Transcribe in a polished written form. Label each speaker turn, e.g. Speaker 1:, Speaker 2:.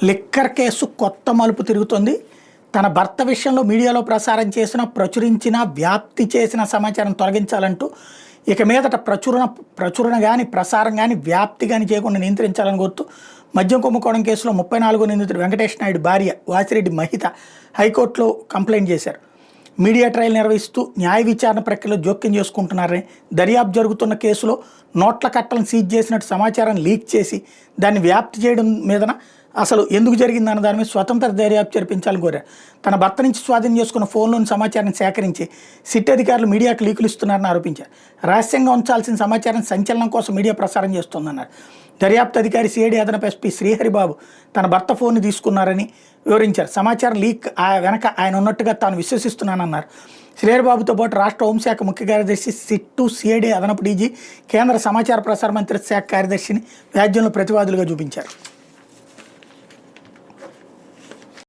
Speaker 1: Liquor case కొత్త మలుపు తిరుగుతోంది. తన భర్త విషయంలో మీడియాలో ప్రసారం చేసిన, ప్రచురించిన, వ్యాప్తి చేసిన సమాచారం తొలగించాలంటూ ఇక మీదట ప్రచురణ కానీ, ప్రసారం కానీ, వ్యాప్తి కానీ చేయకుండా నియంత్రించాలని కోరుతూ మద్యం కుంభకోణం కేసులో 34వ నిందితుడు వెంకటేష్ నాయుడు భార్య వాసిరెడ్డి మహిత హైకోర్టులో కంప్లైంట్ చేశారు. మీడియా ట్రయల్ నిర్వహిస్తూ న్యాయ విచారణ ప్రక్రియలో జోక్యం చేసుకుంటున్నారని, దర్యాప్తు జరుగుతున్న కేసులో నోట్ల కట్టలను సీజ్ చేసినట్టు సమాచారం లీక్ చేసి దాన్ని వ్యాప్తి చేయడం మీదన అసలు ఎందుకు జరిగిందన్న దాని మీద స్వతంత్ర దర్యాప్తు జరిపించాలని కోరారు. తన భర్త నుంచి స్వాధీనం చేసుకున్న ఫోన్లోని సమాచారాన్ని సేకరించి సిట్ అధికారులు మీడియాకు లీకులు ఇస్తున్నారని ఆరోపించారు. రహస్యంగా ఉంచాల్సిన సమాచారం సంచలనం కోసం మీడియా ప్రసారం చేస్తోందన్నారు. దర్యాప్తు అధికారి సిఐడి అదనపు ఎస్పీ శ్రీహరిబాబు తన భర్త ఫోన్ని తీసుకున్నారని వివరించారు. సమాచారం లీక్ వెనక ఆయన ఉన్నట్టుగా తాను విశ్వసిస్తున్నానన్నారు. శ్రీహరిబాబుతో పాటు రాష్ట్ర హోంశాఖ ముఖ్య కార్యదర్శి సిట్టు, సిఐడి అదనపు డీజీ, కేంద్ర సమాచార ప్రసార మంత్రిత్వ శాఖ కార్యదర్శిని వ్యాజ్యంలో ప్రతివాదులుగా చూపించారు.